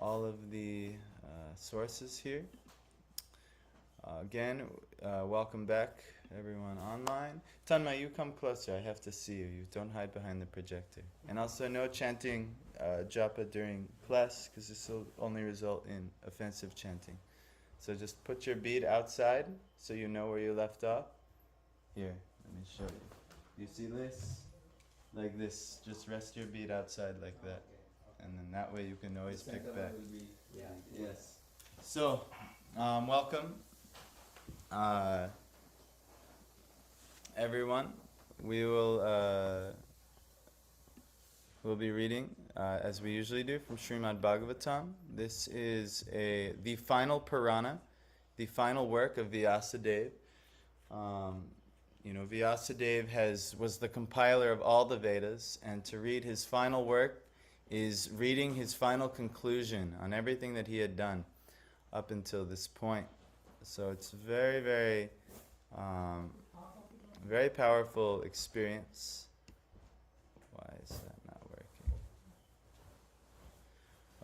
all of the sources here. Again, welcome back, everyone online. Tanma, you come closer. I have to see you. You don't hide behind the projector. And also, no chanting japa during class, because this will only result in offensive chanting. So just put your bead outside so you know where you left off. Here, let me show you. You see this? Like this. Just rest your bead outside like that. And then that way you can always pick back. Yeah. Yes. So, welcome, everyone. We will we'll be reading as we usually do from Srimad Bhagavatam. This is the final Purana, the final work of Vyasadeva. Vyasadeva was the compiler of all the Vedas, and to read his final work is reading his final conclusion on everything that he had done up until this point. So it's very, very, very powerful experience. Why is that not working?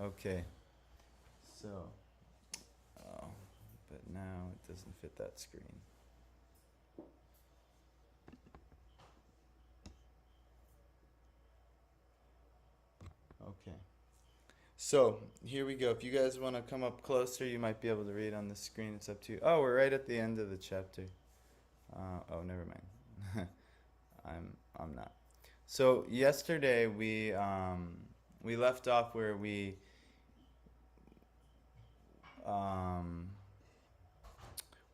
Okay. So, but now it doesn't fit that screen. Okay. So, here we go. If you guys want to come up closer, you might be able to read on the screen. It's up to you. Oh, we're right at the end of the chapter. Never mind. I'm not. So, yesterday we left off where we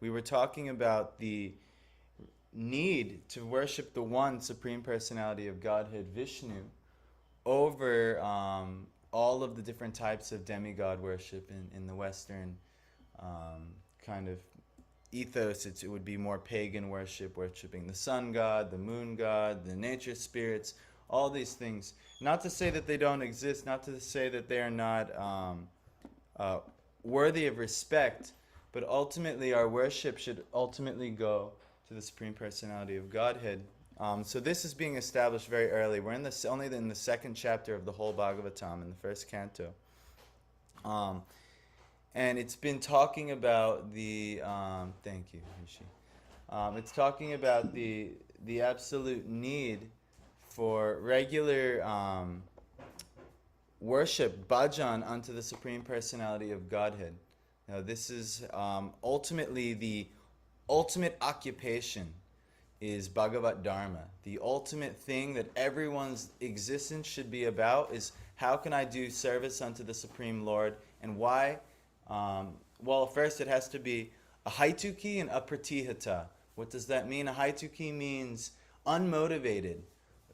were talking about the need to worship the one Supreme Personality of Godhead, Vishnu, over all of the different types of demigod worship in the Western kind of ethos. It would be more pagan worship, worshiping the sun god, the moon god, the nature spirits, all these things. Not to say that they don't exist, not to say that they are not worthy of respect, but ultimately our worship should ultimately go to the Supreme Personality of Godhead. So this is being established very early. We're only in the second chapter of the whole Bhagavatam, in the first canto. And it's been talking about the, thank you, Rishi. It's talking about the absolute need for regular worship, bhajan, unto the Supreme Personality of Godhead. Now this is ultimately the ultimate occupation is Bhagavat Dharma. The ultimate thing that everyone's existence should be about is how can I do service unto the Supreme Lord, and why? Well, first it has to be a haituki and a pratihata. What does that mean? A haituki means unmotivated.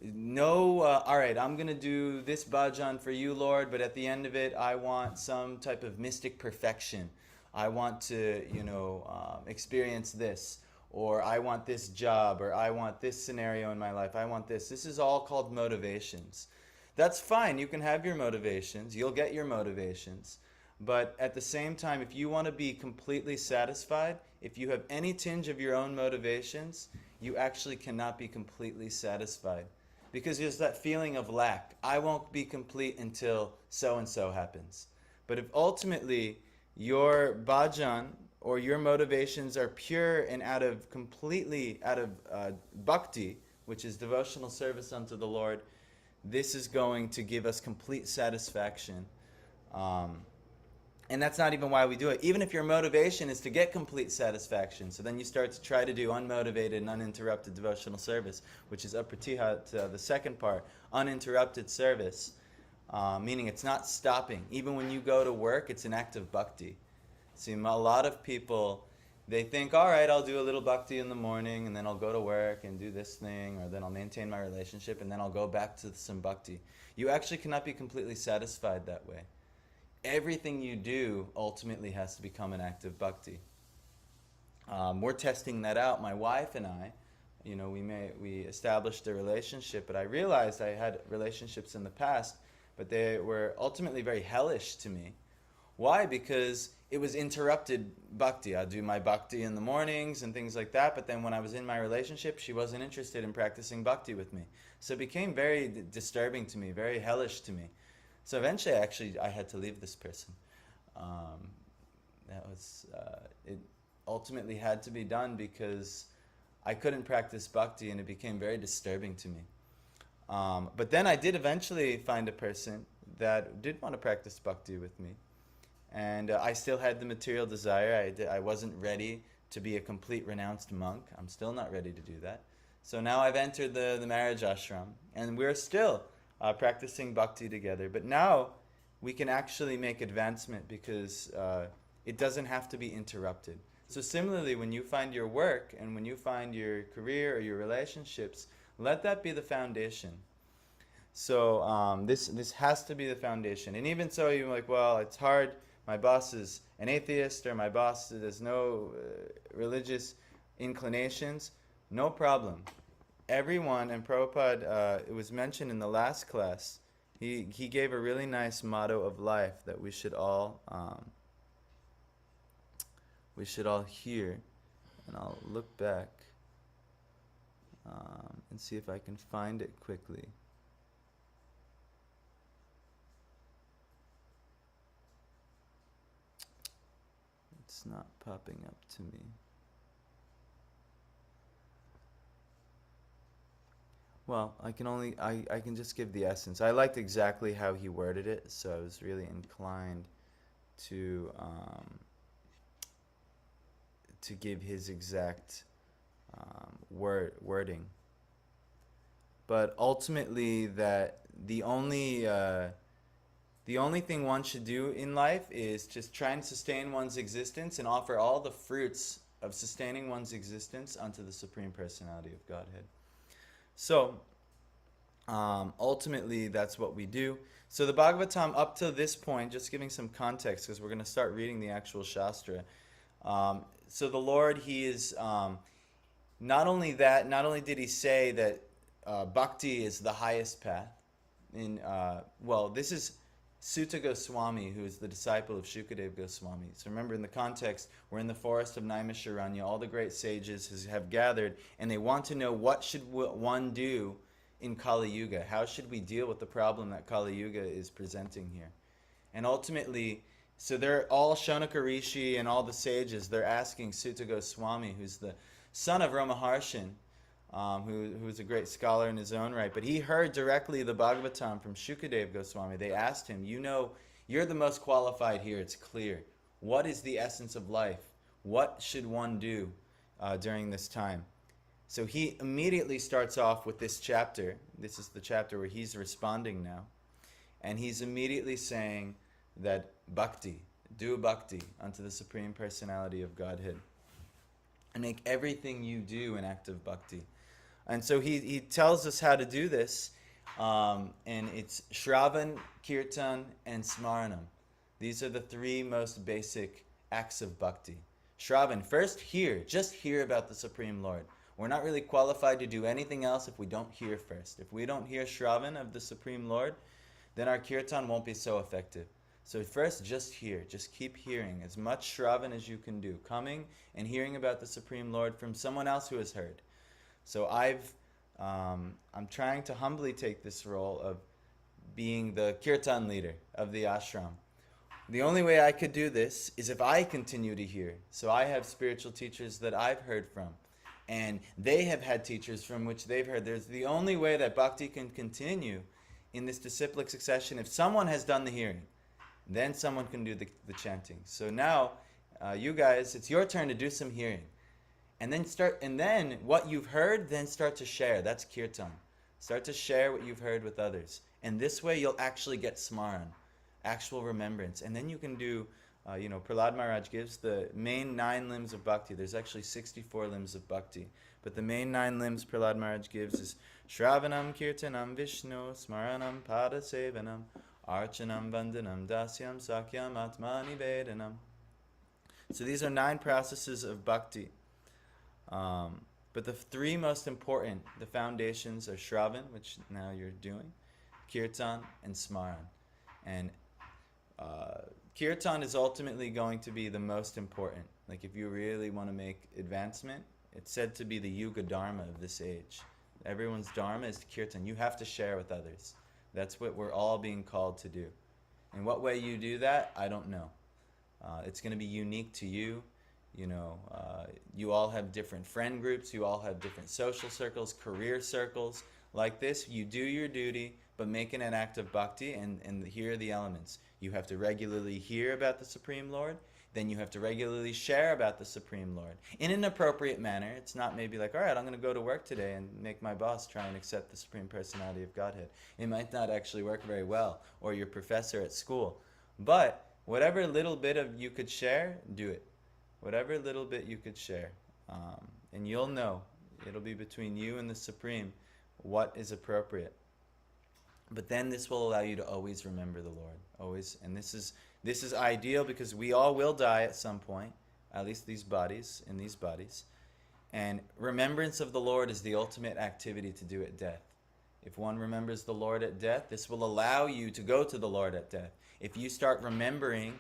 No, all right, I'm going to do this bhajan for you, Lord, but at the end of it, I want some type of mystic perfection. I want to, experience this. Or I want this job, or I want this scenario in my life, I want this. This is all called motivations. That's fine, you can have your motivations, you'll get your motivations. But at the same time, if you want to be completely satisfied, if you have any tinge of your own motivations, you actually cannot be completely satisfied. Because there's that feeling of lack. I won't be complete until so-and-so happens. But if ultimately your bhajan, or your motivations are pure and completely out of bhakti, which is devotional service unto the Lord, this is going to give us complete satisfaction. And that's not even why we do it. Even if your motivation is to get complete satisfaction, so then you start to try to do unmotivated and uninterrupted devotional service, which is apratihat, the second part, uninterrupted service, meaning it's not stopping. Even when you go to work, it's an act of bhakti. See, a lot of people, they think, all right, I'll do a little bhakti in the morning, and then I'll go to work and do this thing, or then I'll maintain my relationship, and then I'll go back to some bhakti. You actually cannot be completely satisfied that way. Everything you do ultimately has to become an act of bhakti. We're testing that out, my wife and I. We established a relationship, but I realized I had relationships in the past, but they were ultimately very hellish to me. Why? Because it was interrupted bhakti. I'd do my bhakti in the mornings and things like that, but then when I was in my relationship, she wasn't interested in practicing bhakti with me. So it became very disturbing to me, very hellish to me. So eventually, I had to leave this person. That was it. Ultimately, had to be done because I couldn't practice bhakti, and it became very disturbing to me. But then I did eventually find a person that did want to practice bhakti with me, and I still had the material desire. I wasn't ready to be a complete renounced monk. I'm still not ready to do that. So now I've entered the marriage ashram, and we're still practicing bhakti together. But now we can actually make advancement because it doesn't have to be interrupted. So similarly, when you find your work and when you find your career or your relationships, let that be the foundation. So this has to be the foundation. And even so, you're like, well, it's hard. My boss is an atheist, or my boss has no religious inclinations. No problem. Everyone, and Prabhupada, it was mentioned in the last class, he gave a really nice motto of life that we should all hear. And I'll look back and see if I can find it quickly. It's not popping up to me. Well, I can just give the essence. I liked exactly how he worded it, so I was really inclined to give his exact wording. But ultimately, that the only thing one should do in life is just try and sustain one's existence and offer all the fruits of sustaining one's existence unto the Supreme Personality of Godhead. So, ultimately, that's what we do. So the Bhagavatam, up to this point, just giving some context, because we're going to start reading the actual Shastra. So the Lord, He is, not only did He say that bhakti is the highest path. This is Sutta Goswami, who is the disciple of Shukadeva Goswami. So remember, in the context, we're in the forest of Naimisharanya. All the great sages have gathered, and they want to know what should one do in Kali Yuga. How should we deal with the problem that Kali Yuga is presenting here? And ultimately, so they're all Shonaka Rishi and all the sages. They're asking Sutta Goswami, who's the son of Ramaharshan, who's a great scholar in his own right. But he heard directly the Bhagavatam from Shukadeva Goswami. They asked him, you're the most qualified here, it's clear. What is the essence of life? What should one do during this time? So he immediately starts off with this chapter. This is the chapter where he's responding now. And he's immediately saying that do bhakti unto the Supreme Personality of Godhead. And make everything you do an act of bhakti. And so he tells us how to do this, and it's Shravan, Kirtan, and Smaranam. These are the three most basic acts of bhakti. Shravan, first just hear about the Supreme Lord. We're not really qualified to do anything else if we don't hear first. If we don't hear Shravan of the Supreme Lord, then our Kirtan won't be so effective. So first, just hear. Just keep hearing as much Shravan as you can do. Coming and hearing about the Supreme Lord from someone else who has heard. So I'm trying to humbly take this role of being the Kirtan leader of the ashram. The only way I could do this is if I continue to hear. So I have spiritual teachers that I've heard from. And they have had teachers from which they've heard. There's the only way that bhakti can continue in this disciplic succession. If someone has done the hearing, then someone can do the chanting. So now, you guys, it's your turn to do some hearing. And then what you've heard, then start to share. That's kirtan. Start to share what you've heard with others. And this way you'll actually get smaran, actual remembrance. And then you can do, Prahlad Maharaj gives the main 9 limbs of bhakti. There's actually 64 limbs of bhakti. But the main 9 limbs Prahlad Maharaj gives is Shravanam, Kirtanam, Vishnu, Smaranam, Padasevanam, Archanam, Vandanam, Dasyam, Sakyam, Atmani, Vedanam. So these are 9 processes of bhakti. But the 3 most important, the foundations are Shravan, which now you're doing, Kirtan, and Smaran. And Kirtan is ultimately going to be the most important. Like if you really want to make advancement, it's said to be the Yuga Dharma of this age. Everyone's Dharma is Kirtan. You have to share with others. That's what we're all being called to do. In what way you do that, I don't know. It's going to be unique to you. You all have different friend groups. You all have different social circles, career circles. Like this, you do your duty, but make it an act of bhakti, and here are the elements. You have to regularly hear about the Supreme Lord. Then you have to regularly share about the Supreme Lord in an appropriate manner. It's not maybe like, all right, I'm going to go to work today and make my boss try and accept the Supreme Personality of Godhead. It might not actually work very well, or your professor at school. But whatever little bit of you could share, do it. Whatever little bit you could share. And you'll know. It'll be between you and the Supreme what is appropriate. But then this will allow you to always remember the Lord. Always. And this is ideal because we all will die at some point. At least in these bodies. And remembrance of the Lord is the ultimate activity to do at death. If one remembers the Lord at death, this will allow you to go to the Lord at death. If you start remembering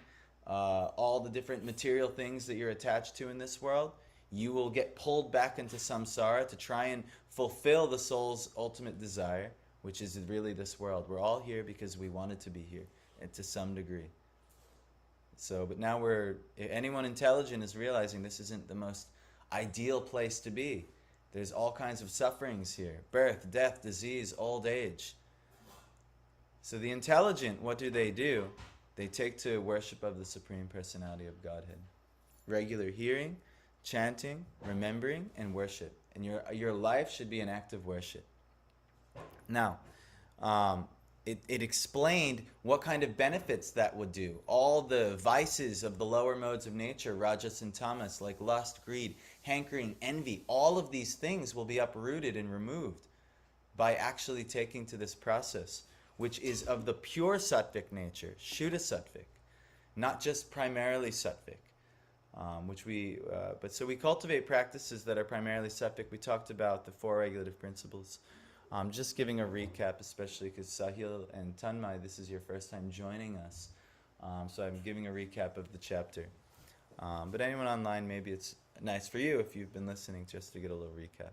all the different material things that you're attached to in this world, you will get pulled back into samsara to try and fulfill the soul's ultimate desire, which is really this world. We're all here because we wanted to be here, and to some degree. So, but now anyone intelligent is realizing this isn't the most ideal place to be. There's all kinds of sufferings here. Birth, death, disease, old age. So the intelligent, what do? They take to worship of the Supreme Personality of Godhead. Regular hearing, chanting, remembering, and worship. And your life should be an act of worship. Now, it explained what kind of benefits that would do. All the vices of the lower modes of nature, rajas and tamas, like lust, greed, hankering, envy, all of these things will be uprooted and removed by actually taking to this process, which is of the pure sattvic nature, Shuddha sattvic, not just primarily sattvic. So we cultivate practices that are primarily sattvic. We talked about the 4 regulative principles. Just giving a recap, especially because Sahil and Tanmay, this is your first time joining us. So I'm giving a recap of the chapter. But anyone online, maybe it's nice for you if you've been listening just to get a little recap.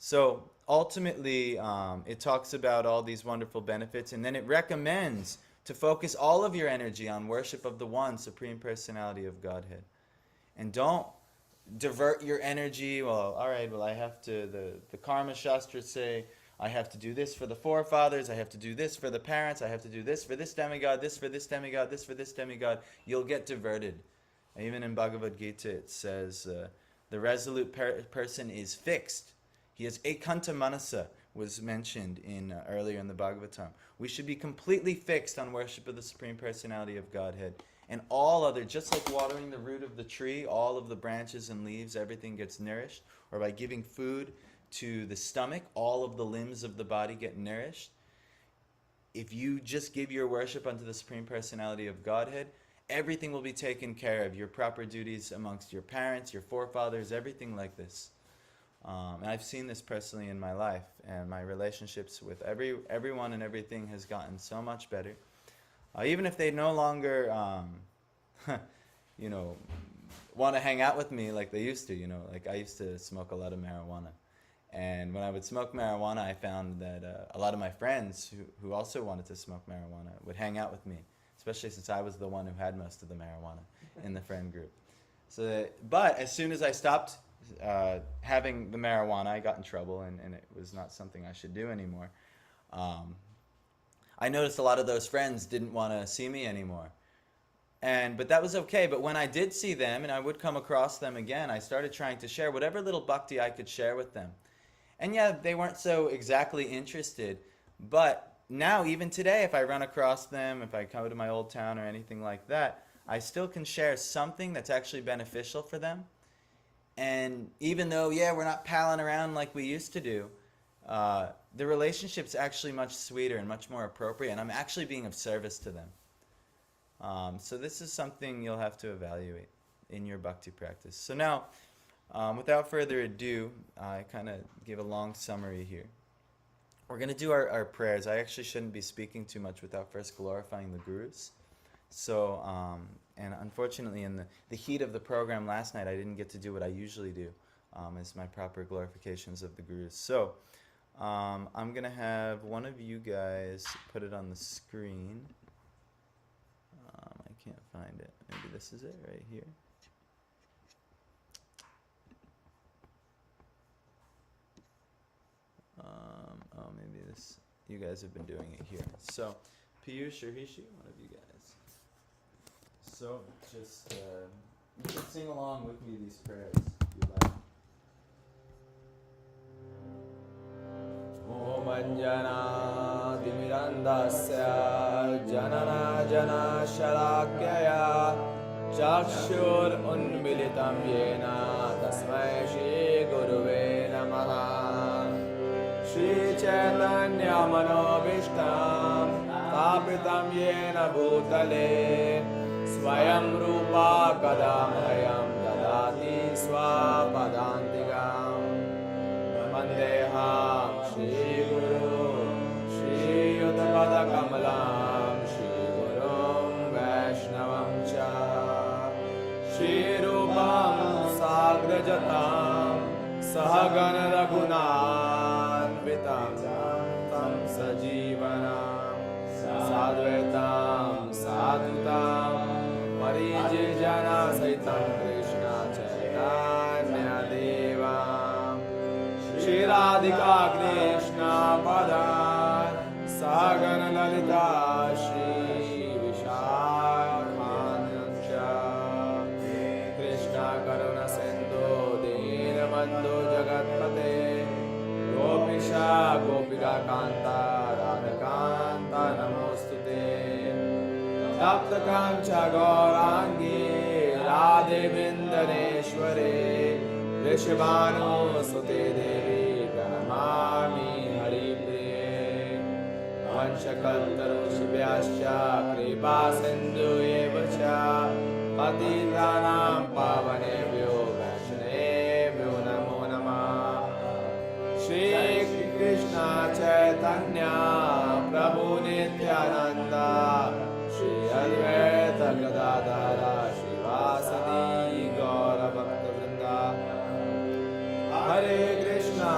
So ultimately, it talks about all these wonderful benefits, and then it recommends to focus all of your energy on worship of the one Supreme Personality of Godhead. And don't divert your energy. Well, all right, I have to, the Karma Shastras say, I have to do this for the forefathers, I have to do this for the parents, I have to do this for this demigod, this for this demigod, this for this demigod. You'll get diverted. Even in Bhagavad Gita it says, the resolute person is fixed. He has ekanta manasa, was mentioned earlier in the Bhagavatam. We should be completely fixed on worship of the Supreme Personality of Godhead. And all other, just like watering the root of the tree, all of the branches and leaves, everything gets nourished. Or by giving food to the stomach, all of the limbs of the body get nourished. If you just give your worship unto the Supreme Personality of Godhead, everything will be taken care of. Your proper duties amongst your parents, your forefathers, everything like this. And I've seen this personally in my life, and my relationships with everyone and everything has gotten so much better. Even if they no longer, want to hang out with me like they used to, like I used to smoke a lot of marijuana. And when I would smoke marijuana, I found that a lot of my friends who also wanted to smoke marijuana would hang out with me, especially since I was the one who had most of the marijuana in the friend group. But as soon as I stopped having the marijuana, I got in trouble, and it was not something I should do anymore. I noticed a lot of those friends didn't want to see me anymore. But that was okay. But when I did see them and I would come across them again, I started trying to share whatever little bhakti I could share with them. And yeah, they weren't so exactly interested. But now, even today, if I run across them, if I come to my old town or anything like that, I still can share something that's actually beneficial for them. And even though, we're not palling around like we used to do, the relationship's actually much sweeter and much more appropriate, and I'm actually being of service to them. So this is something you'll have to evaluate in your bhakti practice. So now, without further ado, I kind of give a long summary here. We're going to do our prayers. I actually shouldn't be speaking too much without first glorifying the gurus. So, and unfortunately in the heat of the program last night, I didn't get to do what I usually do, as my proper glorifications of the gurus. So, I'm going to have one of you guys put it on the screen. I can't find it. Maybe this is it right here. Oh, maybe this. You guys have been doing it here. So, Piyush or Hishi, one of you guys. So, just you can sing along with me these prayers if you like. Om Anjana Dimirandasya Janana Jana Shalakyaya Chakshur Unmilitam Yena Tasmai Shri Guruve Namaha Shri Chaitanya Manobishtam Tapitam Yena Bhutale Swayam Rupa Kadamhayam Dadati Swapadantigam Vandeham Shri Guru Shri Uttapada Kamalam Shri Gurum Vaishnavam Cha Shri Rupam Sagrajatam Sahagan Raghunan Vitam Tam Sajivanam Sadvetam Sadhutam Parijana Saitam Krishna Chaitanya Devam Shri Radhika Krishna Padan Sagana Lalita Shri Vishakhancha Krishna Karuna Sindhu Deenabandhu Jagatpate Gopisha Gopika Kanta Radhakanta Namostute Tapta Kancha Gaurangi Radhe Vindaneshware Rishabhanu Sute Devi Pranamami Hari Priye Vanchakaltaru Shibhyascha Kripa Sindhu Evacha Patitanam Pavanebhyo Vaishnavebhyo Namo Namah Shri Krishna Chaitanya Prabhu Nityananda Shri Advaita Gadadhara Shivasati Gaura Bhakta Vrinda Hare Krishna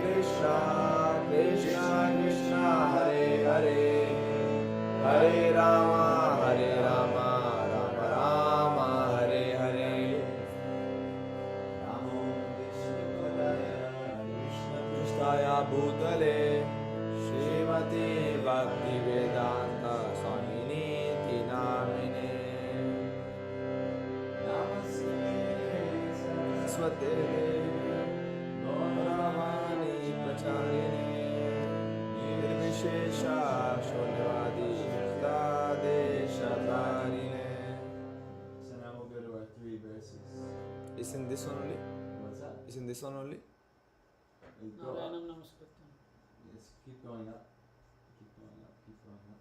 Krishna Krishna Hare Hare Hare Rama Rama Rama Hare Hare Namo Vishnupadaya Krishna Krishnaya Bhutale Srimati Bhakti Vedanta Swamini Tinamine Namaste Saraswate Gauravani Pracharine Nirvishesha Shunyavadi Deshatarine. So now we'll go to our 3 verses. Is in this one only? What's that? Is in this one only? Narayanam Namaskritam. Yes, keep going up. Keep going up. Keep going up.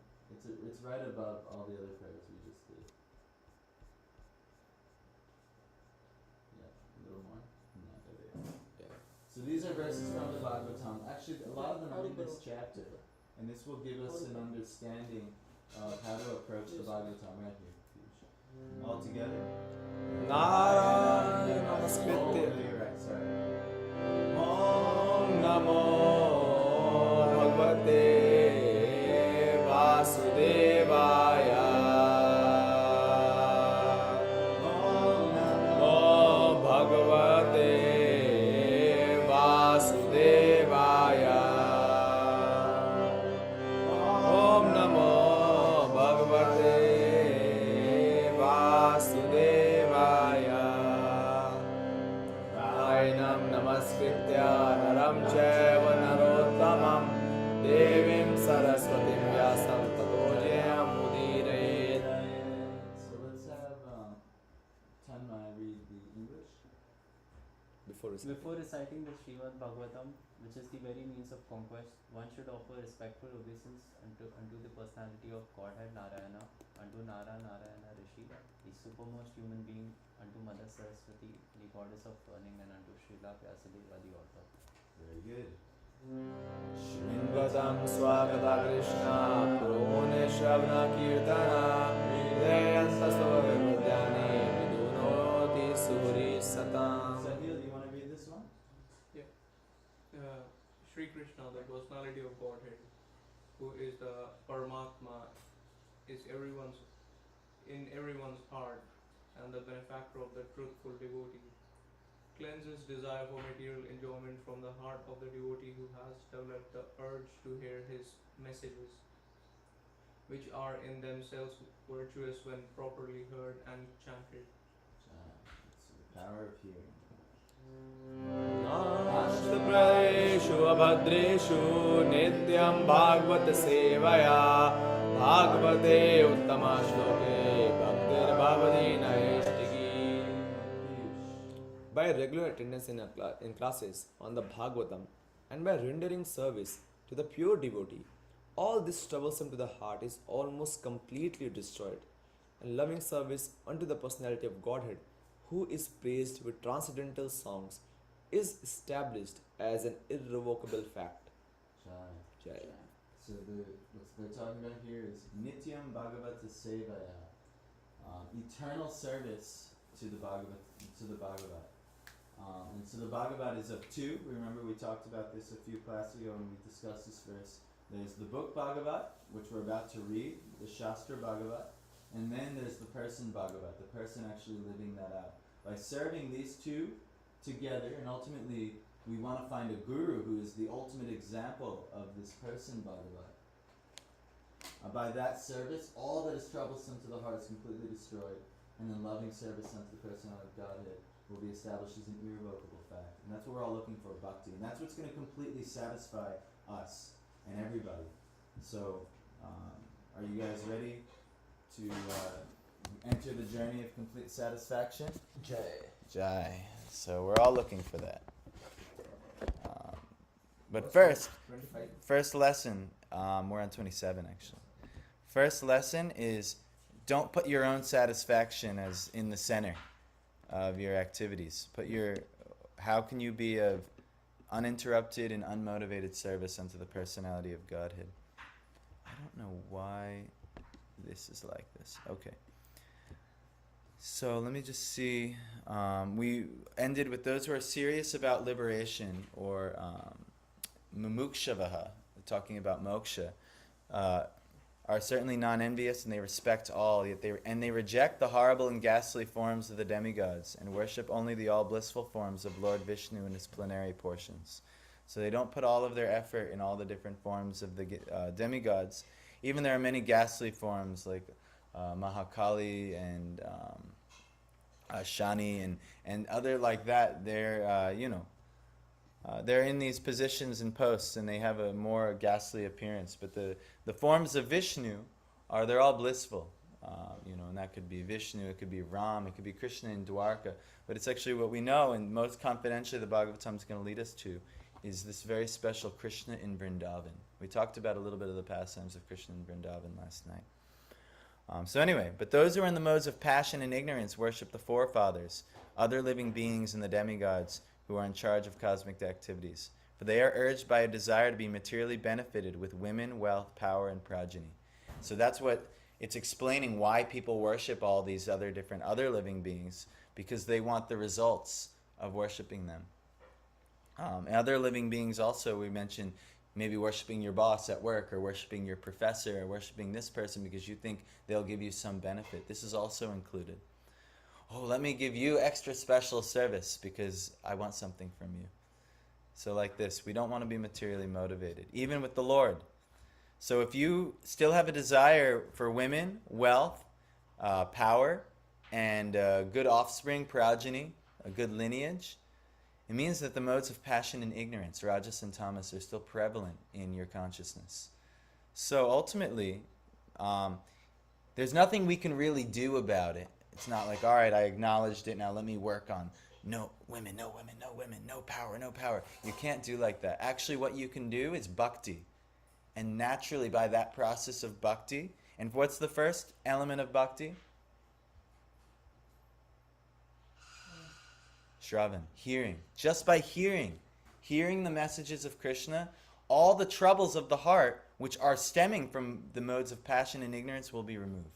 It's right above all the other prayers we just did. Yeah, a little more. No, there they are. Yeah. So these are verses from the Bhagavatam. Actually, a lot of them are in this chapter, and this will give us an understanding of how to approach the Bhagavatam right here. All together. Narayana Namaskritam. Oh, you're right. Sorry. Om Namo Bhagavate Vasudevaya. Om Namo Bhagavate Vasudevaya. Om Namo Bhagavate Vasudevaya. Ainam Namaskritya Naram Chaiva Narottamam Devim Saraswatim Vyasam Tato Jayam Mudirayet. So let's have Tanmay read the English. Before reciting the Srimad Bhagavatam, which is the very means of conquest, one should offer respectful obeisance unto the personality of Godhead Narayana, unto Narayana Rishi, the supermost human being, unto Mother Saraswati, the goddess of learning, and unto Srila Vyasadeva, the author. Very good. Shrinvatam Swagata Krishna Purone Shravana Kirtana Vidayanta Sova Vimudyani Vidunoti Suri Satam. Sahil, do you want to read this one? Yeah. Sri Krishna, the personality of Godhead, who is the Paramatma, is in everyone's heart and the benefactor of the truthful devotee, cleanses desire for material enjoyment from the heart of the devotee who has developed the urge to hear his messages, which are in themselves virtuous when properly heard and chanted. It's the power of hearing. नास्तप्रदेषु अभद्रेषु नित्यं भागवत सेवया भागवते उत्तमश्लोके भक्तिर्भवति नैष्टिकी. By regular attendance in classes on the Bhagavatam and by rendering service to the pure devotee, all this troublesome to the heart is almost completely destroyed, and loving service unto the personality of Godhead, who is praised with transcendental songs, is established as an irrevocable fact. Jai. So what they're talking about here is Nityam Bhagavata Sevaya, eternal service to the Bhagavat. And so the Bhagavat is of two. Remember we talked about this a few classes ago when we discussed this verse. There's the book Bhagavat, which we're about to read, the Shastra Bhagavat, and then there's the person Bhagavat, the person actually living that out. By serving these two together, and ultimately we want to find a guru who is the ultimate example of this person Bhagavat. By that service, all that is troublesome to the heart is completely destroyed, and then loving service unto the personality of Godhead will be established as an irrevocable fact. And that's what we're all looking for, bhakti. And that's what's going to completely satisfy us and everybody. So, are you guys ready to enter the journey of complete satisfaction? Jai. So we're all looking for that. But first lesson, we're on 27 actually. First lesson is don't put your own satisfaction as in the center of your activities. How can you be of uninterrupted and unmotivated service unto the personality of Godhead? I don't know why this is like this. Okay. So let me just see. We ended with those who are serious about liberation, or mumukshavaha, talking about moksha, are certainly non-envious, and they respect all, yet they reject the horrible and ghastly forms of the demigods and worship only the all-blissful forms of Lord Vishnu in his plenary portions. So they don't put all of their effort in all the different forms of the demigods. Even there are many ghastly forms like Mahakali and Shani and other like that. They're they're in these positions and posts, and they have a more ghastly appearance. But the forms of Vishnu they're all blissful. And that could be Vishnu, it could be Ram, it could be Krishna in Dwarka. But it's actually what we know, and most confidentially the Bhagavatam is going to lead us to, is this very special Krishna in Vrindavan. We talked about a little bit of the pastimes of Krishna in Vrindavan last night. So anyway, but those who are in the modes of passion and ignorance worship the forefathers, other living beings and the demigods who are in charge of cosmic activities. For they are urged by a desire to be materially benefited with women, wealth, power, and progeny. So that's what it's explaining, why people worship all these other living beings, because they want the results of worshiping them. Other living beings also, we mentioned, maybe worshiping your boss at work, or worshiping your professor, or worshiping this person because you think they'll give you some benefit. This is also included. Oh, let me give you extra special service because I want something from you. So like this, we don't want to be materially motivated, even with the Lord. So if you still have a desire for women, wealth, power, and good offspring, progeny, a good lineage, it means that the modes of passion and ignorance, rajas and tamas, are still prevalent in your consciousness. So ultimately, there's nothing we can really do about it. It's not like, all right, I acknowledged it, now let me work on no women, no women, no women, no power, no power. You can't do like that. Actually, what you can do is bhakti. And naturally, by that process of bhakti, and what's the first element of bhakti? Shravan, hearing. Just by hearing the messages of Krishna, all the troubles of the heart, which are stemming from the modes of passion and ignorance, will be removed.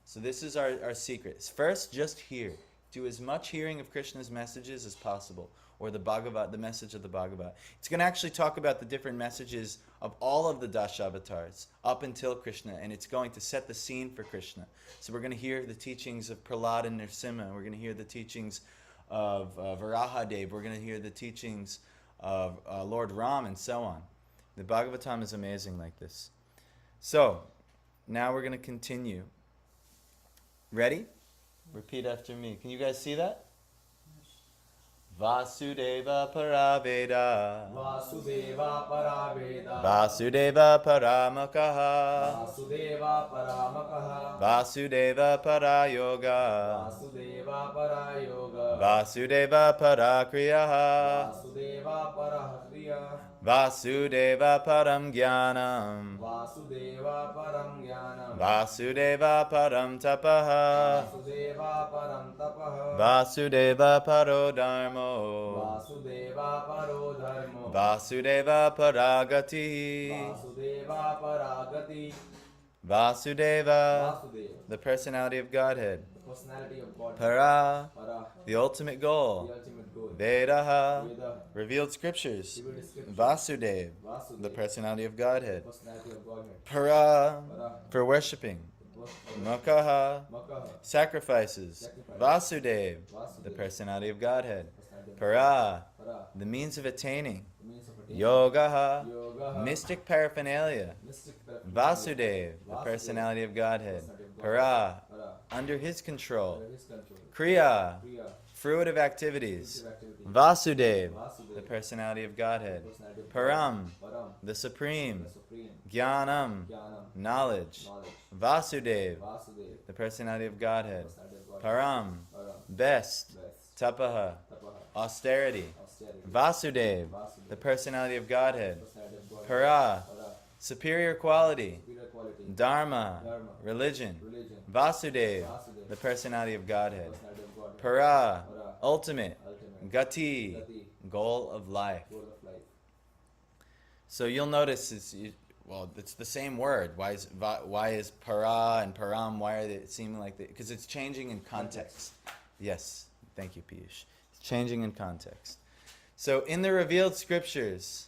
So this is our secret. First, just hear. Do as much hearing of Krishna's messages as possible, or the message of the Bhagavad. It's going to actually talk about the different messages of all of the Dashavatars up until Krishna, and it's going to set the scene for Krishna. So we're going to hear the teachings of Prahlad and Nrsimha. We're going to hear the teachings of Varahadev. We're going to hear the teachings of Lord Ram, and so on. The Bhagavatam is amazing like this. So, now we're going to continue. Ready? Repeat after me. Can you guys see that? Vasudeva Paraveda. Vasudeva Paraveda. Vasudeva Paramakaha. Vasudeva Paramakaha. Vasudeva Parayoga. Vasudeva Parayoga. Vasudeva Parakriyaha. Vasudeva Parahriya. Vasudeva Param Jnanam. Vasudeva Param Jnanam. Vasudeva Param Tapaha. Vasudeva Param Tapaha. Vasudeva Paro Dharmo. Vasudeva Paro Dharmo. Vasudeva Paragati. Vasudeva Paragati. Vasudeva, Vasudeva, the personality of Godhead. the personality of God. Para, Para, the ultimate the goal. ultimate goal. Vedaha, Veda, revealed scriptures. revealed scripture. Vasudev, Vasudeva, the personality of Godhead. the personality of Godhead. Para, Para, for worshipping. the Makaha, Makaha, sacrifices. Sacrifice. Vasudev, Vasudeva, the personality of Godhead. personality of Para, Para, the means of attaining. the means of attaining. Yogaha, Yoga, mystic paraphernalia. mystic paraphernalia. Vasudev, the Vasudeva, personality of Godhead. personality of Godhead. Para, Para, under his control. under his control. Kriya, Kriya, fruitive activities. active activity. Vasudev, Vasudeva, the personality of Godhead. personality of Param, God. Param, the supreme. the supreme. Jnanam, Jnanam, knowledge. knowledge. Vasudev, Vasudeva, the personality of Godhead. personality of God. Param, Param, best. best. Tapaha, Tapaha, austerity. austerity. Vasudev, Vasudeva, the personality of Godhead. personality of God. Para, Para, superior quality. superior quality. Dharma, Dharma, religion. religion. Vasudev, Vasudeva, the personality of Godhead. personality of God. Para, Para, ultimate. ultimate. Gati, Gati, goal of life. goal of life. So you'll notice it's the same word. Why is para and param? Why are they seeming like that? Because it's changing in context. Yes, thank you, Piyush. It's changing in context. So in the revealed scriptures,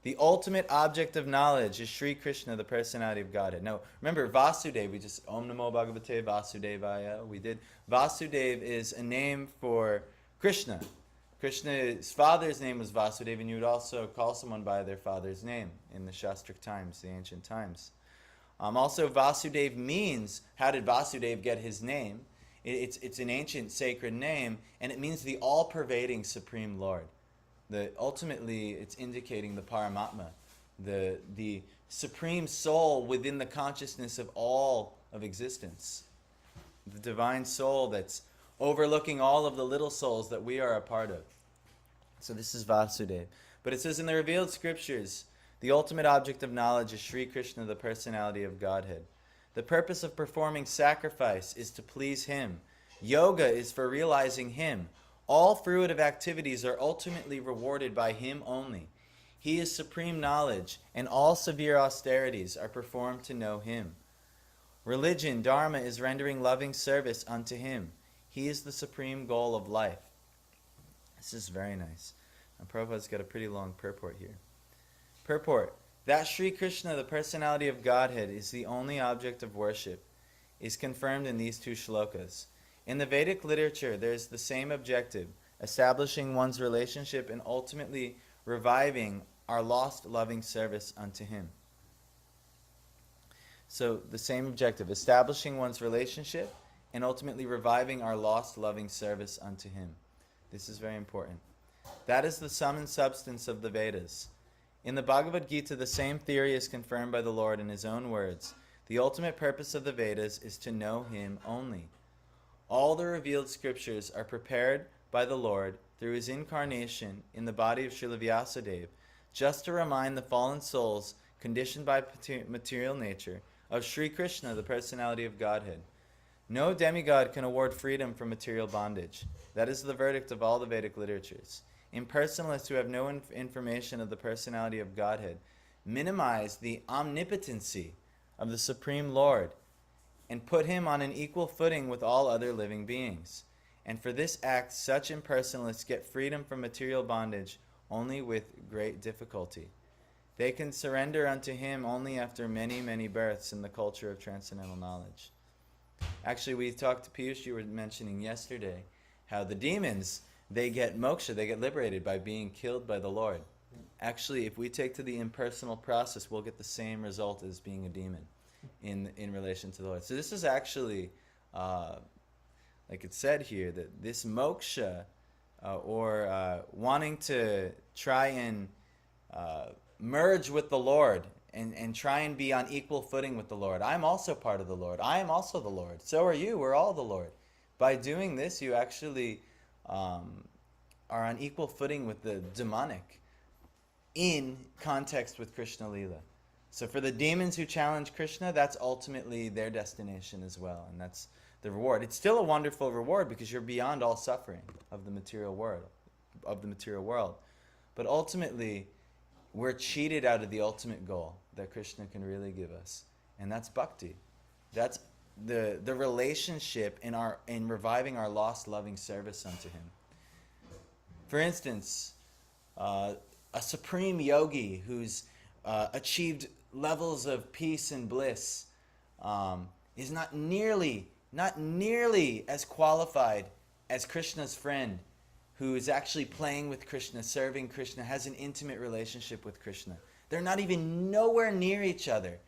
the ultimate object of knowledge is Sri Krishna, the personality of Godhead. Now, remember Vasudeva. We just Om Namo Bhagavate Vasudevaya. We did. Vasudeva is a name for Krishna. Krishna's father's name was Vasudeva, and you would also call someone by their father's name in the Shastric times, the ancient times. Also, Vasudeva means, how did Vasudeva get his name? It's an ancient sacred name, and it means the all-pervading Supreme Lord. Ultimately, it's indicating the Paramatma, the Supreme Soul within the consciousness of all of existence. The divine soul that's overlooking all of the little souls that we are a part of. So this is Vasudeva. But it says in the revealed scriptures, the ultimate object of knowledge is Sri Krishna, the personality of Godhead. The purpose of performing sacrifice is to please Him. Yoga is for realizing Him. All fruitive activities are ultimately rewarded by Him only. He is supreme knowledge, and all severe austerities are performed to know Him. Religion, dharma, is rendering loving service unto Him. He is the supreme goal of life. This is very nice. And Prabhupada's got a pretty long purport here. Purport. That Sri Krishna, the personality of Godhead, is the only object of worship, is confirmed in these two shlokas. In the Vedic literature, there is the same objective, establishing one's relationship and ultimately reviving our lost loving service unto Him. So, the same objective, establishing one's relationship and ultimately reviving our lost loving service unto Him. This is very important. That is the sum and substance of the Vedas. In the Bhagavad Gita, the same theory is confirmed by the Lord in His own words. The ultimate purpose of the Vedas is to know Him only. All the revealed scriptures are prepared by the Lord through His incarnation in the body of Srila Vyasadeva, just to remind the fallen souls conditioned by material nature of Sri Krishna, the personality of Godhead. No demigod can award freedom from material bondage. That is the verdict of all the Vedic literatures. Impersonalists who have no information of the personality of Godhead minimize the omnipotency of the Supreme Lord and put Him on an equal footing with all other living beings. And for this act, such impersonalists get freedom from material bondage only with great difficulty. They can surrender unto him only after many, many births in the culture of transcendental knowledge. Actually, we talked to Piyush, you were mentioning yesterday, how the demons, they get moksha, they get liberated by being killed by the Lord. Actually, if we take to the impersonal process, we'll get the same result as being a demon in relation to the Lord. So this is actually, like it said here, that this moksha, or wanting to try and merge with the Lord and try and be on equal footing with the Lord. I'm also part of the Lord. I am also the Lord. So are you. We're all the Lord. By doing this, you actually are on equal footing with the demonic in context with Krishna Leela. So for the demons who challenge Krishna, that's ultimately their destination as well. And that's the reward. It's still a wonderful reward because you're beyond all suffering of the material world. But ultimately, we're cheated out of the ultimate goal that Krishna can really give us. And that's bhakti. That's the relationship in reviving our lost loving service unto him. For instance, a supreme yogi who's achieved levels of peace and bliss is not nearly as qualified as Krishna's friend who is actually playing with Krishna, serving Krishna, has an intimate relationship with Krishna. They're not even nowhere near each other.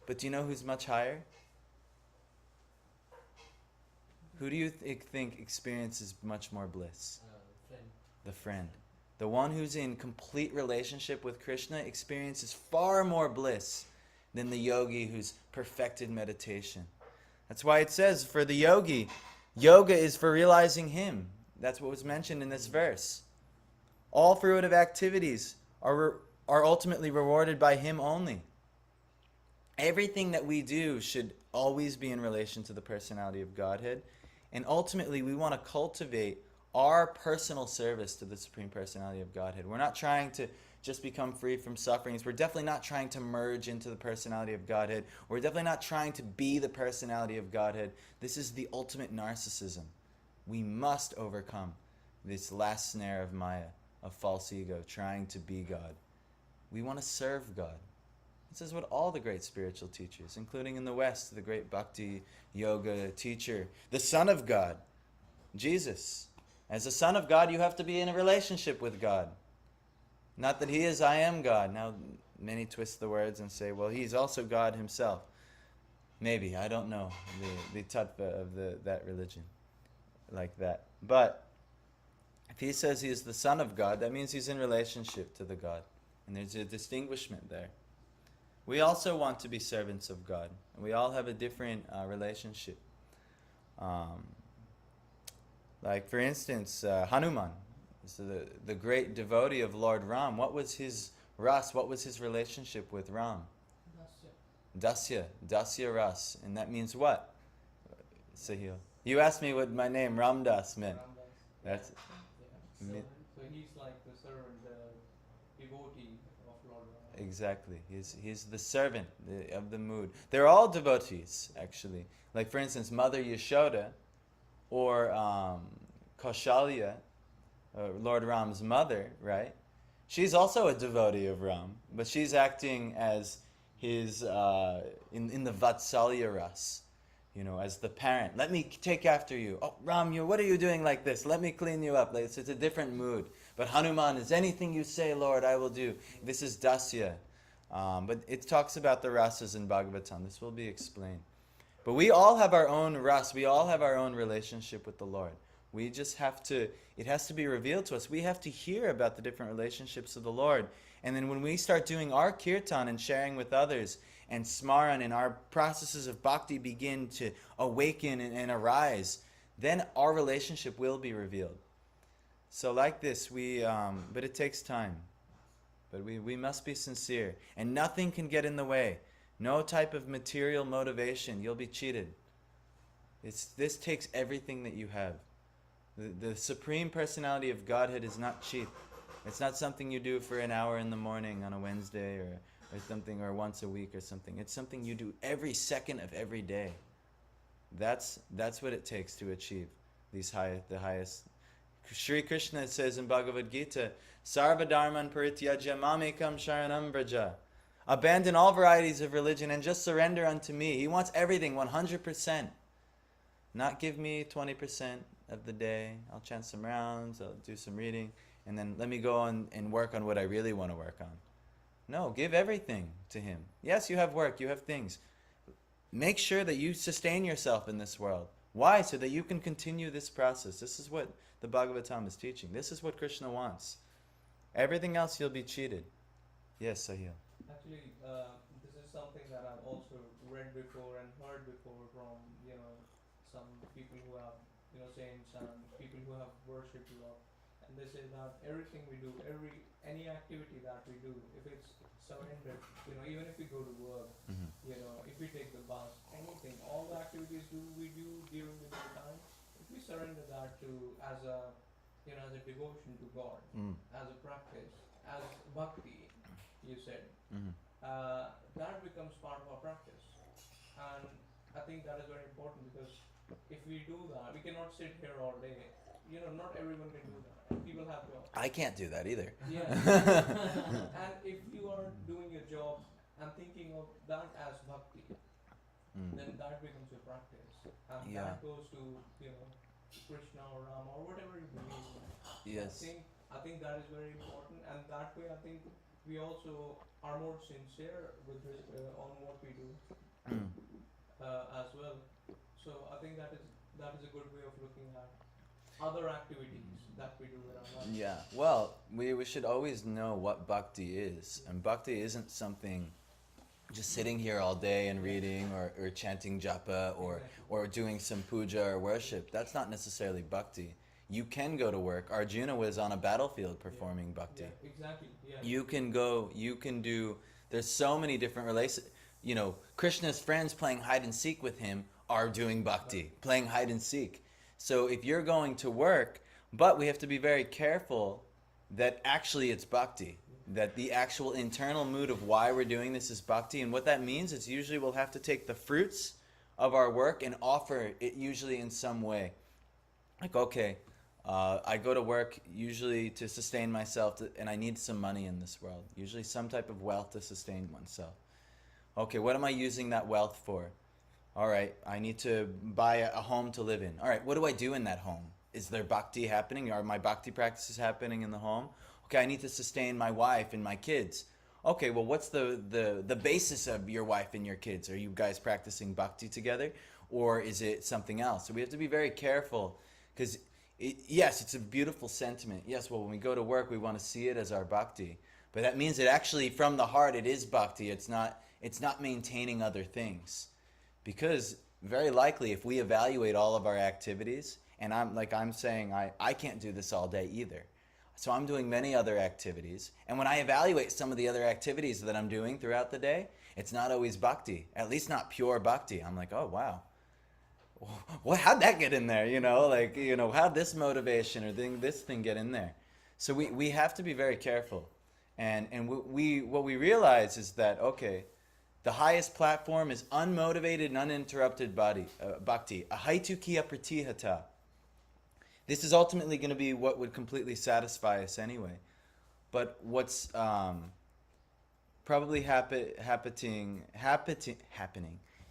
But do you know who's much higher? Who do you think experiences much more bliss? Friend. The friend. The one who's in complete relationship with Krishna experiences far more bliss than the yogi who's perfected meditation. That's why it says for the yogi, yoga is for realizing him. That's what was mentioned in this verse. All fruitive activities are ultimately rewarded by him only. Everything that we do should always be in relation to the personality of Godhead. And ultimately, we want to cultivate our personal service to the Supreme Personality of Godhead. We're not trying to just become free from sufferings. We're definitely not trying to merge into the personality of Godhead. We're definitely not trying to be the personality of Godhead. This is the ultimate narcissism. We must overcome this last snare of Maya, of false ego, trying to be God. We want to serve God. This is what all the great spiritual teachers, including in the West, the great bhakti yoga teacher, the Son of God, Jesus. As a Son of God, you have to be in a relationship with God. Not that he is, I am God. Now, many twist the words and say, well, he's also God himself. Maybe, I don't know the tattva of that religion like that. But if he says he is the Son of God, that means he's in relationship to the God. And there's a distinguishment there. We also want to be servants of God. We all have a different relationship. Like, for instance, Hanuman, so the great devotee of Lord Ram. What was his ras? What was his relationship with Ram? Dasya ras. And that means what? Sahil. You asked me what my name, Ramdas, meant. That's So he's like the servant, the devotee of Lord Rama. exactly. He's the servant of the mood. They're all devotees, actually. Like, for instance, Mother Yashoda or Kaushalya, Lord Ram's mother, right? She's also a devotee of Ram, but she's acting as his, in the Vatsalya ras, as the parent. Let me take after you. Oh, Ram, what are you doing like this? Let me clean you up. It's a different mood. But Hanuman is anything you say, Lord, I will do. This is Dasya. But it talks about the rasas in Bhagavatam. This will be explained. But we all have our own ras. We all have our own relationship with the Lord. We just have to, it has to be revealed to us. We have to hear about the different relationships of the Lord. And then when we start doing our kirtan and sharing with others, and smaran and our processes of bhakti begin to awaken and arise, then our relationship will be revealed. So like this, but it takes time. But we must be sincere. And nothing can get in the way. No type of material motivation. You'll be cheated. This takes everything that you have. The Supreme Personality of Godhead is not cheap. It's not something you do for an hour in the morning on a Wednesday or something, or once a week or something. It's something you do every second of every day. That's what it takes to achieve. the highest. Sri Krishna says in Bhagavad Gita, Sarva dharman parityajya mamekam sharanam vraja. Abandon all varieties of religion and just surrender unto me. He wants everything 100%. Not give me 20% of the day. I'll chant some rounds, I'll do some reading, and then let me go on and work on what I really want to work on. No, give everything to him. Yes, you have work, you have things. Make sure that you sustain yourself in this world. Why? So that you can continue this process. This is what the Bhagavatam is teaching. This is what Krishna wants. Everything else you'll be cheated. Yes, Sahil. Actually, this is something that I've also read before and heard before from some people who have saints and people who have worshipped Lord, and they say that everything we do, any activity that we do, if it's surrendered, even if we go to work, if we take the bus, anything, all the activities we do during the daytime, if we surrender that to as a devotion to God, as a practice, as bhakti, you said, that becomes part of our practice. And I think that is very important, because if we do that, we cannot sit here all day. Not everyone can do that. People have jobs. I can't do that either. Yeah. And if you are doing your job and thinking of that as bhakti, then that becomes your practice. And that goes to, Krishna or Rama or whatever you believe in. Yes. I think that is very important, and that way I think we also are more sincere with this, on what we do as well. So I think that is a good way of looking at other activities that we do in our life. Yeah. Well, we should always know what bhakti is. And bhakti isn't something just sitting here all day and reading or chanting japa or doing some puja or worship. That's not necessarily bhakti. You can go to work. Arjuna was on a battlefield performing bhakti. Yeah, exactly. Yeah. You can do, there's so many different relations. Krishna's friends playing hide and seek with him are doing bhakti, playing hide and seek. So if you're going to work, but we have to be very careful that actually it's bhakti, that the actual internal mood of why we're doing this is bhakti. And what that means is usually we'll have to take the fruits of our work and offer it usually in some way. Like, okay, I go to work usually to sustain myself, and I need some money in this world. Usually some type of wealth to sustain oneself. Okay, what am I using that wealth for? All right, I need to buy a home to live in. All right, what do I do in that home? Is there bhakti happening? Are my bhakti practices happening in the home? Okay, I need to sustain my wife and my kids. Okay, well, what's the basis of your wife and your kids? Are you guys practicing bhakti together? Or is it something else? So we have to be very careful, because yes, it's a beautiful sentiment. Yes, well, when we go to work, we want to see it as our bhakti. But that means that actually from the heart it is bhakti. It's not maintaining other things. Because very likely if we evaluate all of our activities, and I'm saying I can't do this all day either. So I'm doing many other activities. And when I evaluate some of the other activities that I'm doing throughout the day, it's not always bhakti, at least not pure bhakti. I'm like, oh, wow. How'd that get in there? How'd this motivation or this thing get in there? So we have to be very careful. And what we realize is that, okay, the highest platform is unmotivated and uninterrupted bhakti. Ahaitukiya pratihata. This is ultimately going to be what would completely satisfy us anyway. But what's probably happening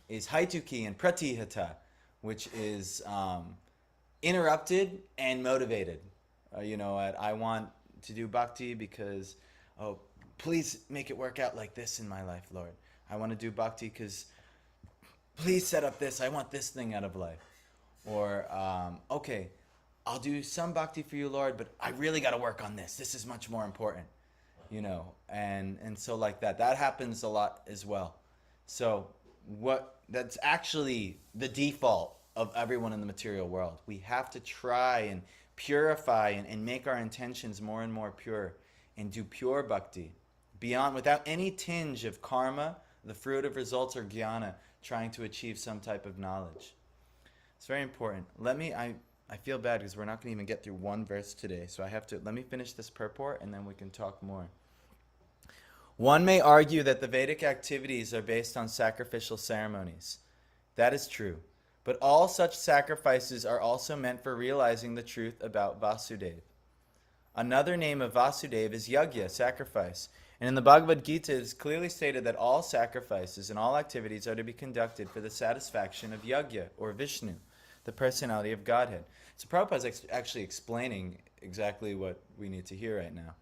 is haituki and pratihata, which is interrupted and motivated. I want to do bhakti because, please make it work out like this in my life, Lord. I want to do bhakti because please set up this. I want this thing out of life. Or, okay, I'll do some bhakti for you, Lord, but I really got to work on this. This is much more important, and so like that. That happens a lot as well. So that's actually the default of everyone in the material world. We have to try and purify and make our intentions more and more pure and do pure bhakti without any tinge of karma, the fruit of results, or jnana, trying to achieve some type of knowledge. It's very important. I feel bad because we're not going to even get through one verse today, so let me finish this purport and then we can talk more. One may argue that the Vedic activities are based on sacrificial ceremonies. That is true. But all such sacrifices are also meant for realizing the truth about Vasudeva. Another name of Vasudeva is yajna, sacrifice. And in the Bhagavad Gita, it is clearly stated that all sacrifices and all activities are to be conducted for the satisfaction of yajna, or Vishnu, the personality of Godhead. So Prabhupada is actually explaining exactly what we need to hear right now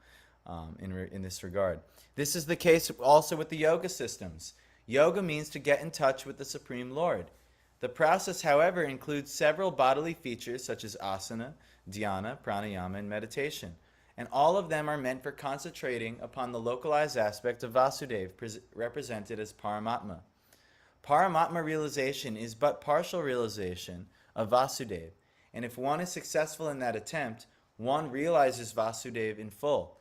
in this regard. This is the case also with the yoga systems. Yoga means to get in touch with the Supreme Lord. The process, however, includes several bodily features such as asana, dhyana, pranayama, and meditation. And all of them are meant for concentrating upon the localized aspect of Vasudeva, represented as Paramatma. Paramatma realization is but partial realization of Vasudeva. And if one is successful in that attempt, one realizes Vasudeva in full.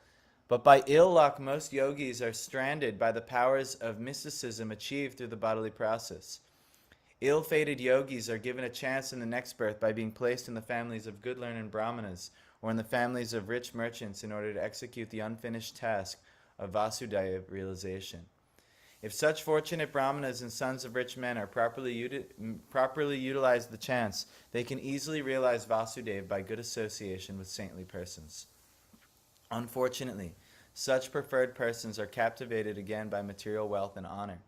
But by ill luck, most yogis are stranded by the powers of mysticism achieved through the bodily process. Ill-fated yogis are given a chance in the next birth by being placed in the families of good learned brahmanas or in the families of rich merchants in order to execute the unfinished task of Vasudeva realization. If such fortunate brahmanas and sons of rich men are properly utilize the chance, they can easily realize Vasudeva by good association with saintly persons. Unfortunately, such preferred persons are captivated again by material wealth and honor,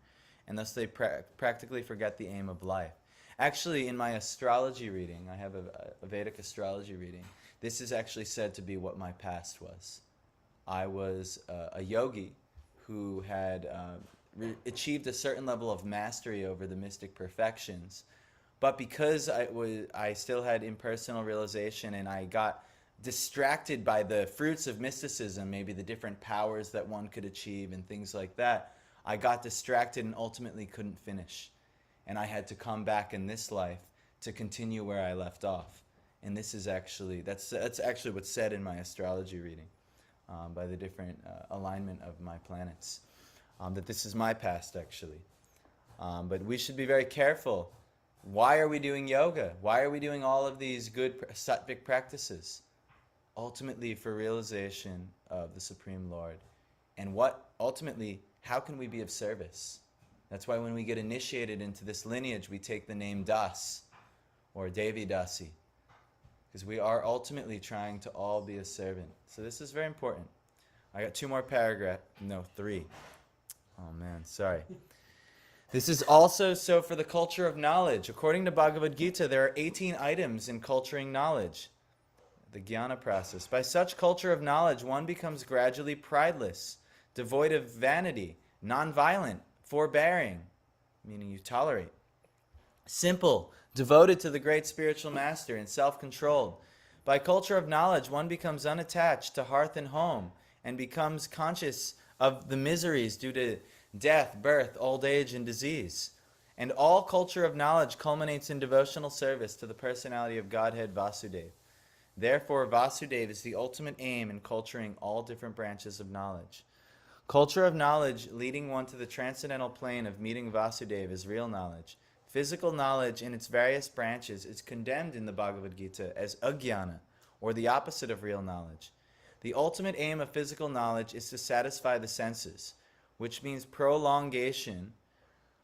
and thus they practically forget the aim of life. Actually, in my astrology reading, I have a Vedic astrology reading, this is actually said to be what my past was. I was a yogi who had achieved a certain level of mastery over the mystic perfections, but because I still had impersonal realization and I got distracted by the fruits of mysticism, maybe the different powers that one could achieve and things like that, I got distracted and ultimately couldn't finish. And I had to come back in this life to continue where I left off. And this is actually, that's actually what's said in my astrology reading by the different alignment of my planets. That this is my past actually. But we should be very careful. Why are we doing yoga? Why are we doing all of these good sattvic practices? Ultimately for realization of the Supreme Lord. And what ultimately, how can we be of service? That's why when we get initiated into this lineage, we take the name Das or Devi Dasi, because we are ultimately trying to all be a servant. So this is very important. I got three. Oh man, sorry. This is also so for the culture of knowledge. According to Bhagavad Gita, there are 18 items in culturing knowledge. The jnana process. By such culture of knowledge, one becomes gradually prideless, devoid of vanity, non-violent, forbearing, meaning you tolerate, simple, devoted to the great spiritual master, and self-controlled. By culture of knowledge, one becomes unattached to hearth and home and becomes conscious of the miseries due to death, birth, old age, and disease. And all culture of knowledge culminates in devotional service to the personality of Godhead Vasudeva. Therefore, Vasudeva is the ultimate aim in culturing all different branches of knowledge. Culture of knowledge leading one to the transcendental plane of meeting Vasudeva is real knowledge. Physical knowledge in its various branches is condemned in the Bhagavad Gita as ajnana, or the opposite of real knowledge. The ultimate aim of physical knowledge is to satisfy the senses, which means prolongation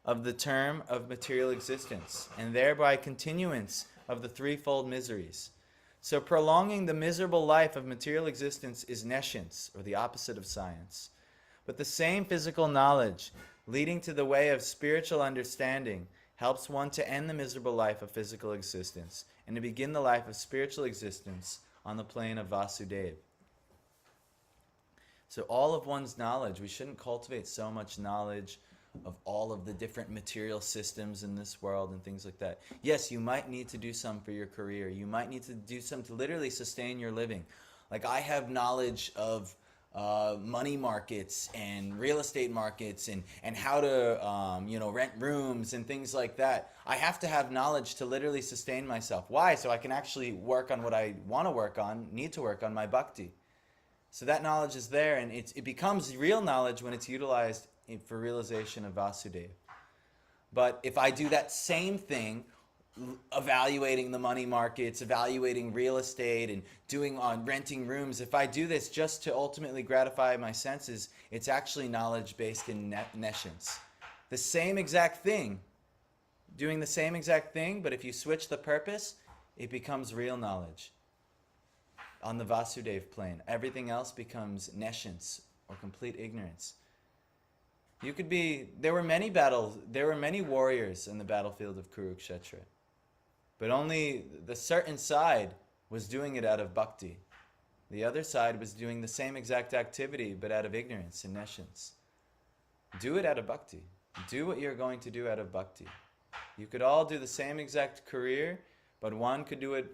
of the term of material existence, and thereby continuance of the threefold miseries. So prolonging the miserable life of material existence is nescience, or the opposite of science. But the same physical knowledge, leading to the way of spiritual understanding, helps one to end the miserable life of physical existence and to begin the life of spiritual existence on the plane of Vasudeva. So all of one's knowledge, we shouldn't cultivate so much knowledge of all of the different material systems in this world and things like that. Yes, you might need to do some for your career. You might need to do some to literally sustain your living. Like I have knowledge of money markets and real estate markets and how to rent rooms and things like that. I have to have knowledge to literally sustain myself. Why? So I can actually work on what I want to work on, need to work on my bhakti. So that knowledge is there, and it becomes real knowledge when it's utilized for realization of Vasudeva. But if I do that same thing, evaluating the money markets, evaluating real estate, and doing on renting rooms, if I do this just to ultimately gratify my senses, it's actually knowledge based in nescience. The same exact thing, doing the same exact thing, but if you switch the purpose, it becomes real knowledge. On the Vasudeva plane, everything else becomes nescience or complete ignorance. There were many warriors in the battlefield of Kurukshetra, but only the certain side was doing it out of bhakti. The other side was doing the same exact activity, but out of ignorance and nescience. Do it out of bhakti. Do what you're going to do out of bhakti. You could all do the same exact career, but one could do it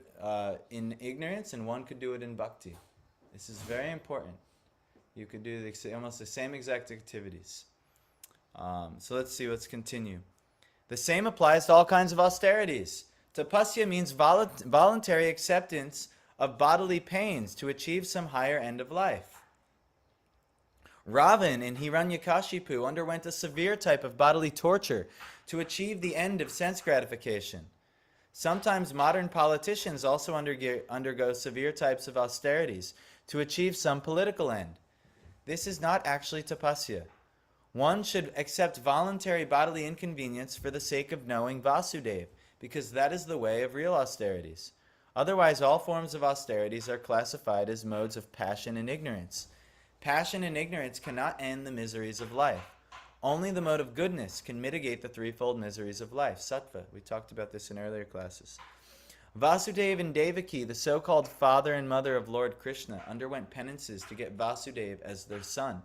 in ignorance and one could do it in bhakti. This is very important. You could do almost the same exact activities. So let's continue. The same applies to all kinds of austerities. Tapasya means voluntary acceptance of bodily pains to achieve some higher end of life. Ravan and Hiranyakashipu underwent a severe type of bodily torture to achieve the end of sense gratification. Sometimes modern politicians also undergo severe types of austerities to achieve some political end. This is not actually tapasya. One should accept voluntary bodily inconvenience for the sake of knowing Vasudeva, because that is the way of real austerities. Otherwise, all forms of austerities are classified as modes of passion and ignorance. Passion and ignorance cannot end the miseries of life. Only the mode of goodness can mitigate the threefold miseries of life. Sattva. We talked about this in earlier classes. Vasudeva and Devaki, the so-called father and mother of Lord Krishna, underwent penances to get Vasudeva as their son.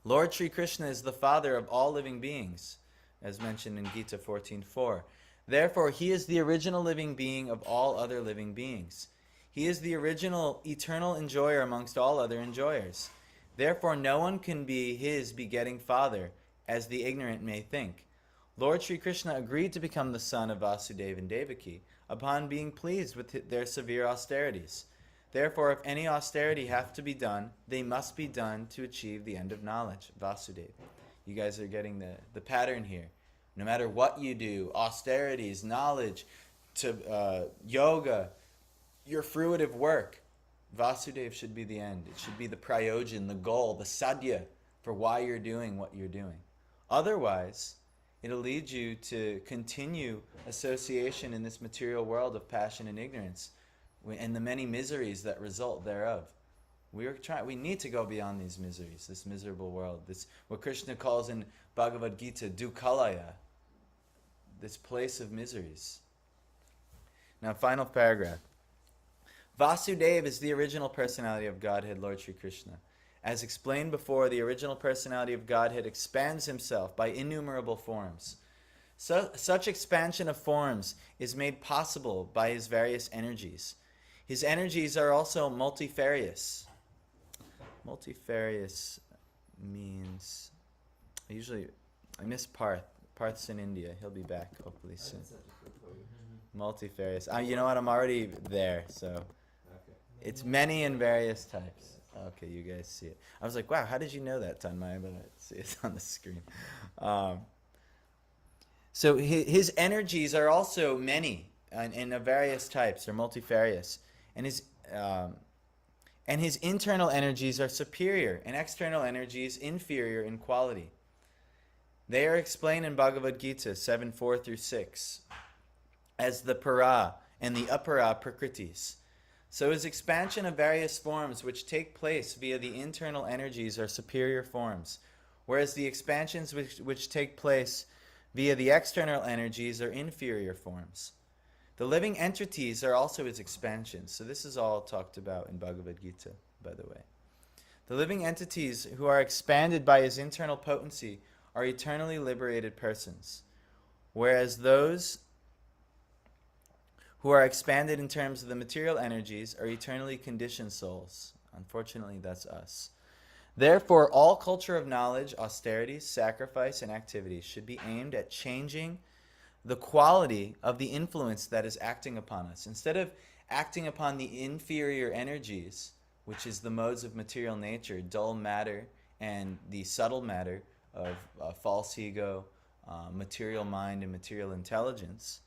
Lord Sri Krishna is the father of all living beings, as mentioned in Gita 14.4. Therefore, he is the original living being of all other living beings. He is the original eternal enjoyer amongst all other enjoyers. Therefore, no one can be his begetting father, as the ignorant may think. Lord Sri Krishna agreed to become the son of Vasudeva and Devaki upon being pleased with their severe austerities. Therefore, if any austerity have to be done, they must be done to achieve the end of knowledge, Vasudeva. You guys are getting the pattern here. No matter what you do, austerities, knowledge, to yoga, your fruitive work, Vasudeva should be the end. It should be the prayojan, the goal, the sadhya for why you're doing what you're doing. Otherwise, it'll lead you to continue association in this material world of passion and ignorance and the many miseries that result thereof. We need to go beyond these miseries, this miserable world. This, what Krishna calls in Bhagavad Gita, Dukkalaya, this place of miseries. Now, final paragraph. Vasudeva is the original personality of Godhead, Lord Sri Krishna. As explained before, the original personality of Godhead expands himself by innumerable forms. Such expansion of forms is made possible by his various energies. His energies are also multifarious. Multifarious means... I miss Parth. Parth's in India. He'll be back hopefully soon. Multifarious. You know what? I'm already there, so... It's many and various types. Okay, you guys see it. I was like, wow, how did you know that, Tanmay? But I see it's on the screen. So his energies are also many and of various types. They're multifarious. And his internal energies are superior and external energies inferior in quality. They are explained in Bhagavad Gita 7:4 through 6 as the para and the apara prakritis. So his expansion of various forms which take place via the internal energies are superior forms, whereas the expansions which take place via the external energies are inferior forms. The living entities are also his expansions. So this is all talked about in Bhagavad Gita, by the way. The living entities who are expanded by his internal potency are eternally liberated persons, whereas those who are expanded in terms of the material energies are eternally conditioned souls. Unfortunately, that's us. Therefore, all culture of knowledge, austerities, sacrifice, and activities should be aimed at changing the quality of the influence that is acting upon us. Instead of acting upon the inferior energies, which is the modes of material nature, dull matter, and the subtle matter of false ego, material mind, and material intelligence,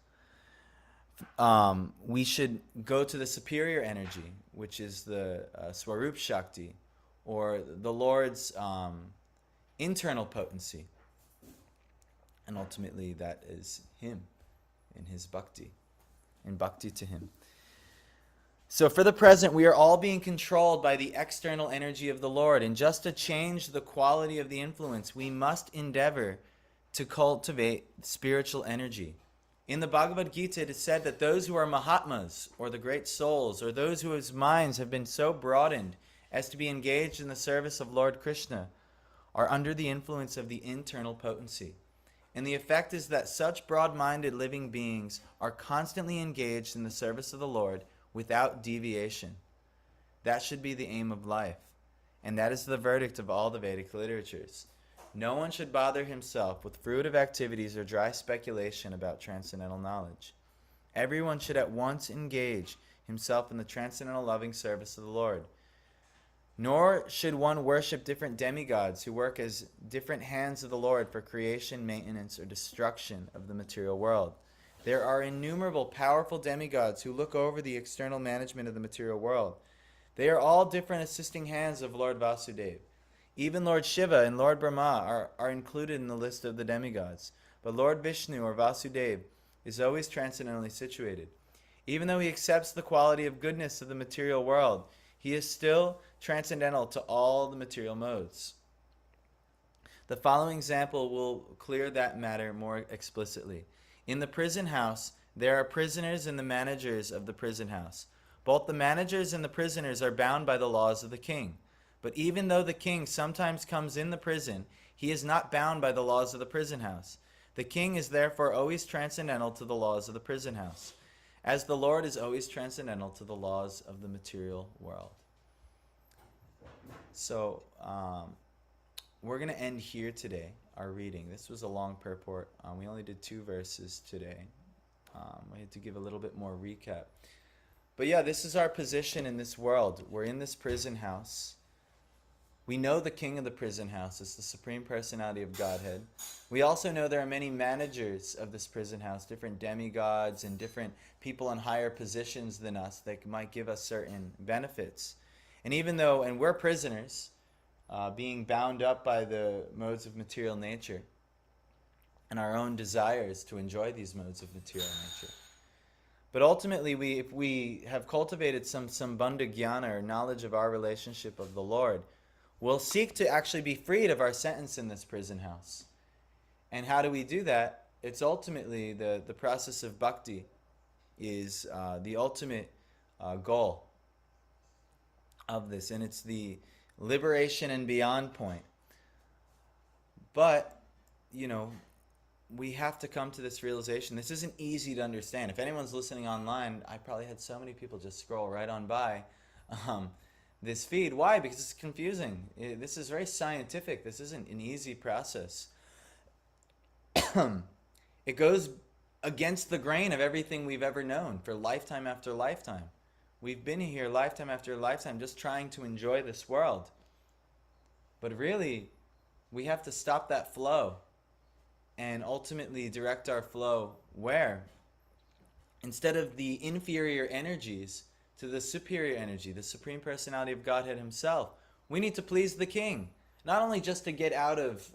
we should go to the superior energy, which is the Swarup Shakti, or the Lord's internal potency. And ultimately that is him in his bhakti, in bhakti to him. So for the present, we are all being controlled by the external energy of the Lord. And just to change the quality of the influence, we must endeavor to cultivate spiritual energy. In the Bhagavad Gita, it is said that those who are Mahatmas, or the great souls, or those whose minds have been so broadened as to be engaged in the service of Lord Krishna, are under the influence of the internal potency. And the effect is that such broad-minded living beings are constantly engaged in the service of the Lord without deviation. That should be the aim of life. And that is the verdict of all the Vedic literatures. No one should bother himself with fruitive activities or dry speculation about transcendental knowledge. Everyone should at once engage himself in the transcendental loving service of the Lord. Nor should one worship different demigods who work as different hands of the Lord for creation, maintenance, or destruction of the material world. There are innumerable powerful demigods who look over the external management of the material world. They are all different assisting hands of Lord Vasudeva. Even Lord Shiva and Lord Brahma are included in the list of the demigods. But Lord Vishnu or Vasudeva is always transcendentally situated. Even though he accepts the quality of goodness of the material world, he is still transcendental to all the material modes. The following example will clear that matter more explicitly. In the prison house, there are prisoners and the managers of the prison house. Both the managers and the prisoners are bound by the laws of the king. But even though the king sometimes comes in the prison, he is not bound by the laws of the prison house. The king is therefore always transcendental to the laws of the prison house, as the Lord is always transcendental to the laws of the material world. So, we're going to end here today, our reading. This was a long purport. We only did 2 verses today. We had to give a little bit more recap. But yeah, this is our position in this world. We're in this prison house. We know the king of the prison house is the Supreme Personality of Godhead. We also know there are many managers of this prison house, different demigods and different people in higher positions than us that might give us certain benefits. And even though, and we're prisoners, being bound up by the modes of material nature and our own desires to enjoy these modes of material nature. But ultimately, if we have cultivated some sambandha jnana, or knowledge of our relationship of the Lord, we'll seek to actually be freed of our sentence in this prison house. And how do we do that? It's ultimately the process of bhakti is the ultimate goal of this. And it's the liberation and beyond point. But, we have to come to this realization. This isn't easy to understand. If anyone's listening online, I probably had so many people just scroll right on by this feed. Why? Because it's confusing. This is very scientific. This isn't an easy process. It goes against the grain of everything we've ever known for lifetime after lifetime. We've been here lifetime after lifetime just trying to enjoy this world. But really, we have to stop that flow and ultimately direct our flow where? Instead of the inferior energies, to the superior energy, the Supreme Personality of Godhead himself. We need to please the king. Not only just to get out of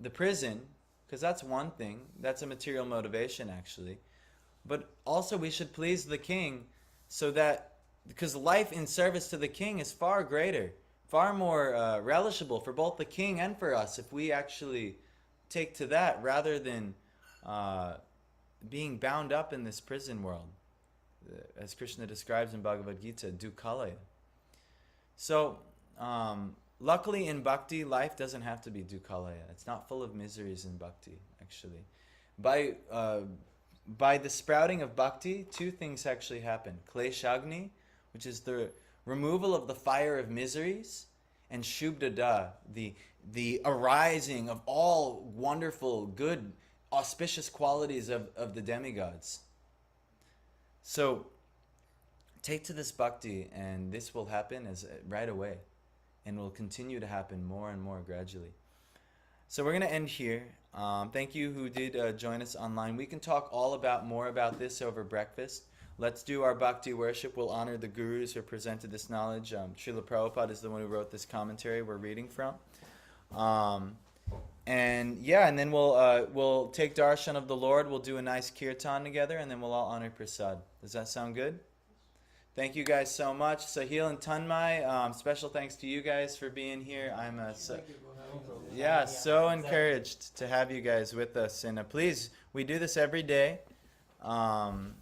the prison, because that's one thing. That's a material motivation, actually. But also we should please the king so that, because life in service to the king is far greater, far more relishable for both the king and for us if we actually take to that rather than being bound up in this prison world. As Krishna describes in Bhagavad Gita, dukkalaya. So, luckily in bhakti, life doesn't have to be dukkalaya. It's not full of miseries in bhakti, actually. By the sprouting of bhakti, 2 things actually happen. Kleshagni, which is the removal of the fire of miseries, and shubdada, the arising of all wonderful, good, auspicious qualities of the demigods. So, take to this bhakti, and this will happen right away, and will continue to happen more and more gradually. So we're going to end here. Thank you who did join us online. We can talk more about this over breakfast. Let's do our bhakti worship. We'll honor the gurus who presented this knowledge. Srila Prabhupada is the one who wrote this commentary we're reading from. And yeah, and then we'll take darshan of the Lord. We'll do a nice kirtan together, and then we'll all honor prasad. Does that sound good? Thank you guys so much. Sahil and Tanmay, special thanks to you guys for being here. I'm so encouraged to have you guys with us. And please, we do this every day. And